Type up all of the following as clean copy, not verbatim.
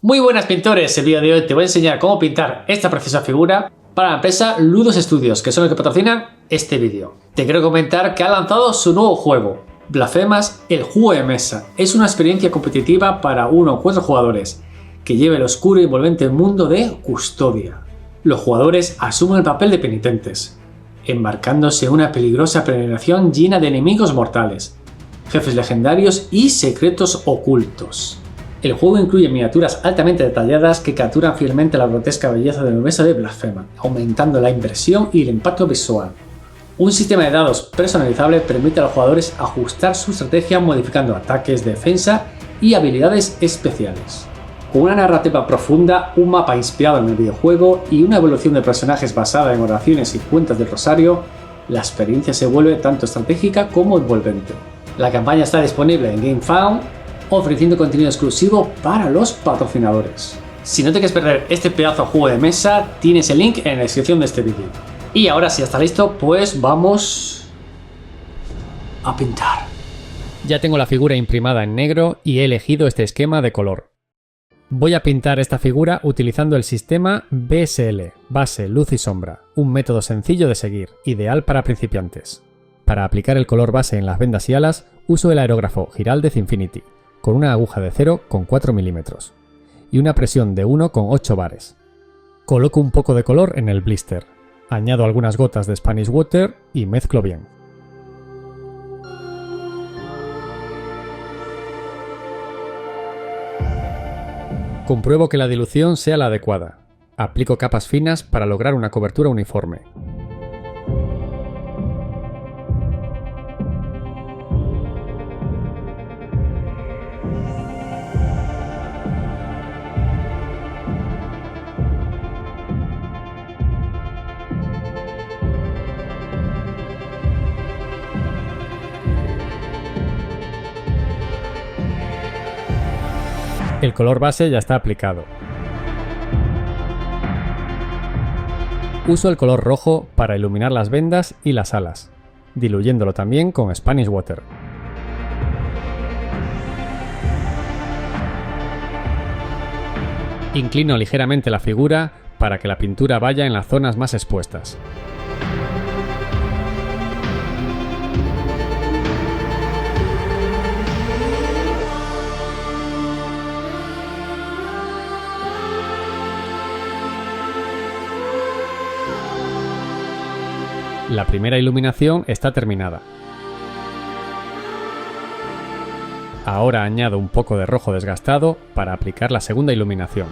Muy buenas pintores, el vídeo de hoy te voy a enseñar cómo pintar esta preciosa figura para la empresa Ludus Studios, que son los que patrocinan este vídeo. Te quiero comentar que ha lanzado su nuevo juego, Blasfemas, el juego de mesa. Es una experiencia competitiva para 1 o 4 jugadores, que lleva el oscuro y envolvente mundo de Custodia. Los jugadores asumen el papel de penitentes, embarcándose en una peligrosa peregrinación llena de enemigos mortales, jefes legendarios y secretos ocultos. El juego incluye miniaturas altamente detalladas que capturan fielmente la grotesca belleza de la mesa de Blasfema, aumentando la impresión y el impacto visual. Un sistema de dados personalizable permite a los jugadores ajustar su estrategia modificando ataques, defensa y habilidades especiales. Con una narrativa profunda, un mapa inspirado en el videojuego y una evolución de personajes basada en oraciones y cuentas del rosario, la experiencia se vuelve tanto estratégica como envolvente. La campaña está disponible en GameFound, ofreciendo contenido exclusivo para los patrocinadores. Si no te quieres perder este pedazo de juego de mesa, tienes el link en la descripción de este vídeo. Y ahora si ya está listo, pues vamos a pintar. Ya tengo la figura imprimada en negro y he elegido este esquema de color. Voy a pintar esta figura utilizando el sistema BSL, base, luz y sombra, un método sencillo de seguir, ideal para principiantes. Para aplicar el color base en las vendas y alas, uso el aerógrafo Giraldez Infinity, con una aguja de 0,4 milímetros y una presión de 1,8 bares. Coloco un poco de color en el blister, añado algunas gotas de Spanish Water y mezclo bien. Compruebo que la dilución sea la adecuada. Aplico capas finas para lograr una cobertura uniforme. El color base ya está aplicado. Uso el color rojo para iluminar las vendas y las alas, diluyéndolo también con Spanish Water. Inclino ligeramente la figura para que la pintura vaya en las zonas más expuestas. La primera iluminación está terminada. Ahora añado un poco de rojo desgastado para aplicar la segunda iluminación.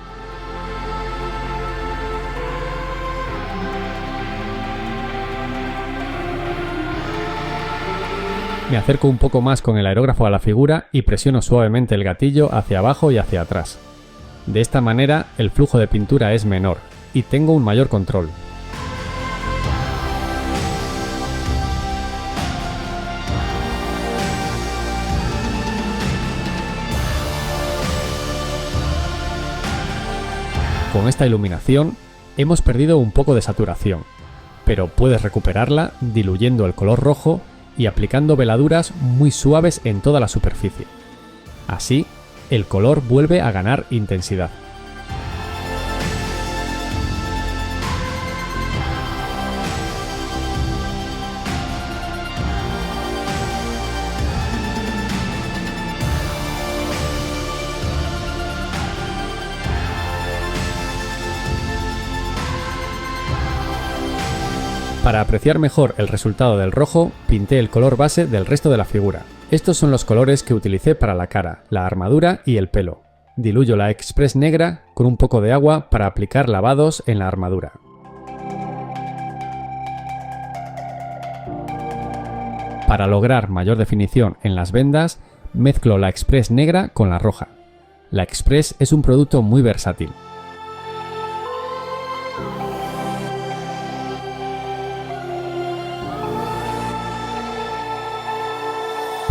Me acerco un poco más con el aerógrafo a la figura y presiono suavemente el gatillo hacia abajo y hacia atrás. De esta manera el flujo de pintura es menor y tengo un mayor control. Con esta iluminación hemos perdido un poco de saturación, pero puedes recuperarla diluyendo el color rojo y aplicando veladuras muy suaves en toda la superficie. Así, el color vuelve a ganar intensidad. Para apreciar mejor el resultado del rojo, pinté el color base del resto de la figura. Estos son los colores que utilicé para la cara, la armadura y el pelo. Diluyo la Express negra con un poco de agua para aplicar lavados en la armadura. Para lograr mayor definición en las vendas, mezclo la Express negra con la roja. La Express es un producto muy versátil.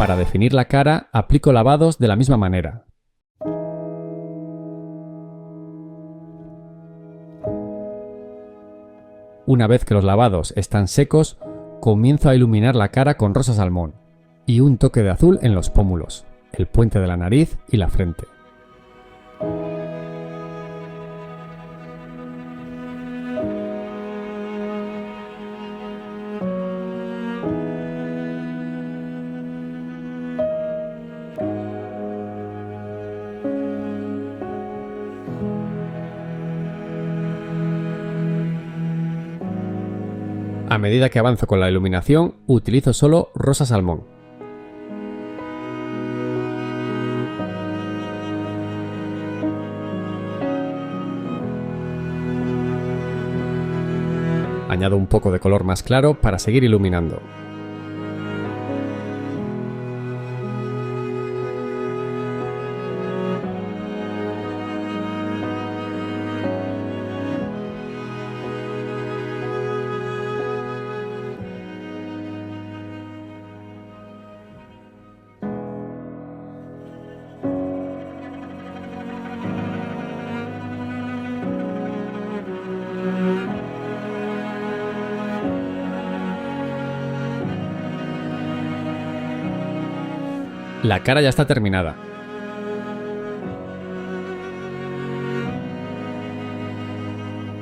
Para definir la cara, aplico lavados de la misma manera. Una vez que los lavados están secos, comienzo a iluminar la cara con rosa salmón y un toque de azul en los pómulos, el puente de la nariz y la frente. A medida que avanzo con la iluminación, utilizo solo rosa salmón. Añado un poco de color más claro para seguir iluminando. La cara ya está terminada.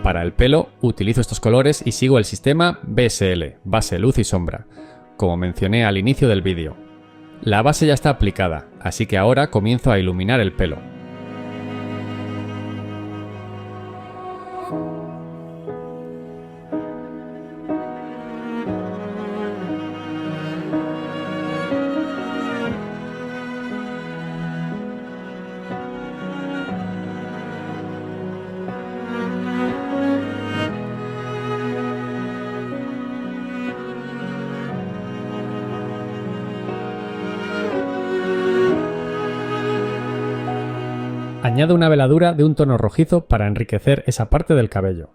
Para el pelo utilizo estos colores y sigo el sistema BSL, base, luz y sombra, como mencioné al inicio del vídeo. La base ya está aplicada, así que ahora comienzo a iluminar el pelo. Añado una veladura de un tono rojizo para enriquecer esa parte del cabello.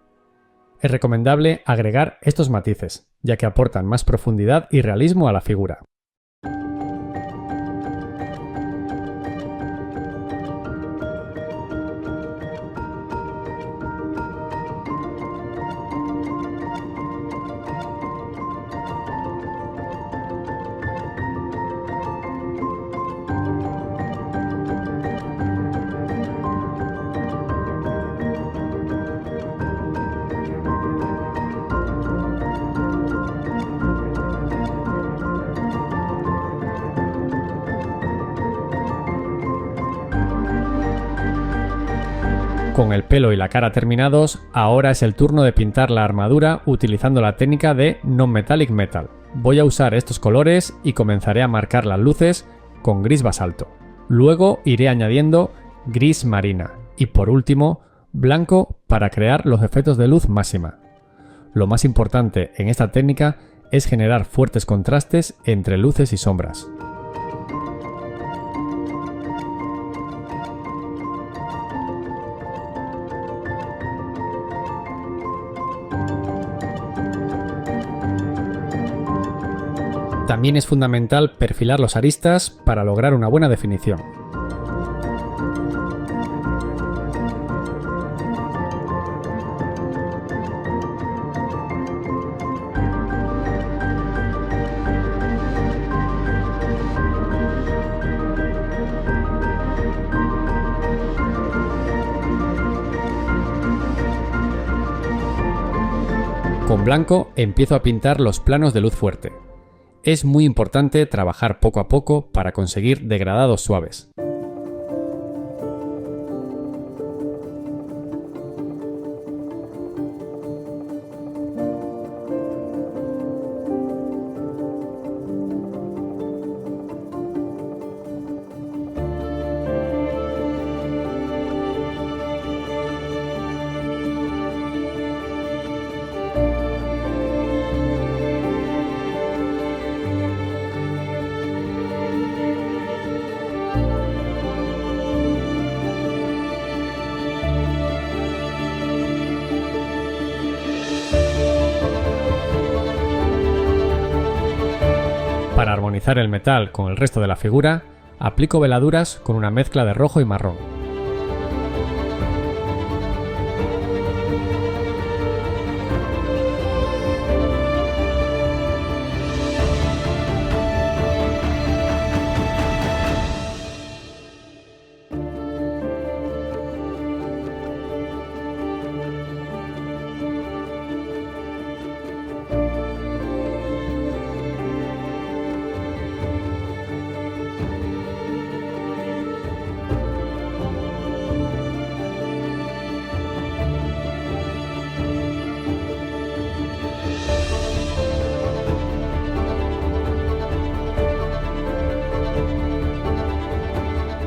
Es recomendable agregar estos matices, ya que aportan más profundidad y realismo a la figura. Con el pelo y la cara terminados, ahora es el turno de pintar la armadura utilizando la técnica de Non-Metallic Metal. Voy a usar estos colores y comenzaré a marcar las luces con gris basalto. Luego iré añadiendo gris marina y por último blanco para crear los efectos de luz máxima. Lo más importante en esta técnica es generar fuertes contrastes entre luces y sombras. También es fundamental perfilar los aristas para lograr una buena definición. Con blanco empiezo a pintar los planos de luz fuerte. Es muy importante trabajar poco a poco para conseguir degradados suaves. Para armonizar el metal con el resto de la figura, aplico veladuras con una mezcla de rojo y marrón.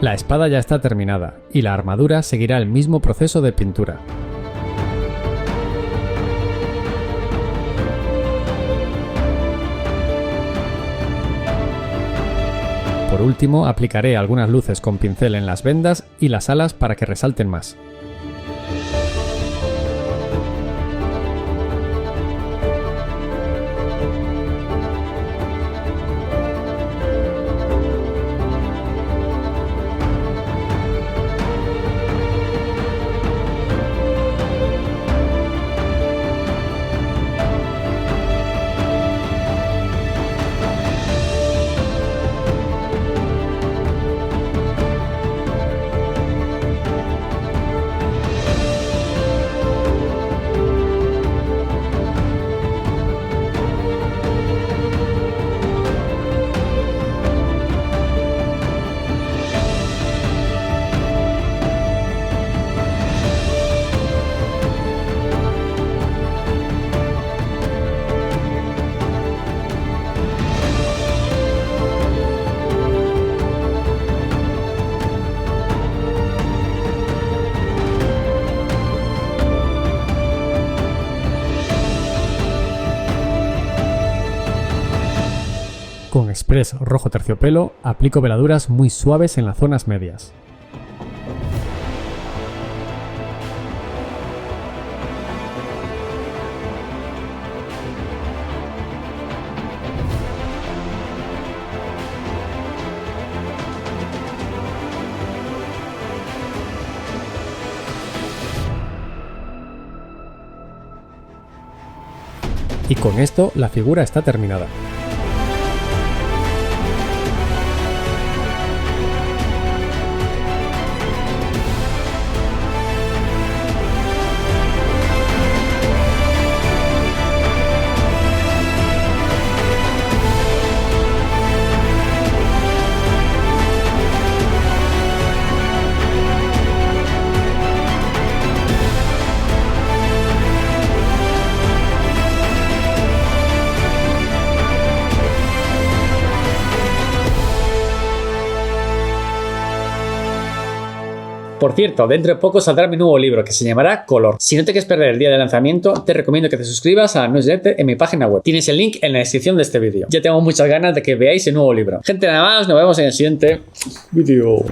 La espada ya está terminada y la armadura seguirá el mismo proceso de pintura. Por último, aplicaré algunas luces con pincel en las vendas y las alas para que resalten más. Con Express rojo terciopelo aplico veladuras muy suaves en las zonas medias. Y con esto la figura está terminada. Por cierto, dentro de poco saldrá mi nuevo libro que se llamará Color. Si no te quieres perder el día de lanzamiento, te recomiendo que te suscribas a la newsletter en mi página web. Tienes el link en la descripción de este vídeo. Ya tengo muchas ganas de que veáis el nuevo libro. Gente, nada más, nos vemos en el siguiente vídeo.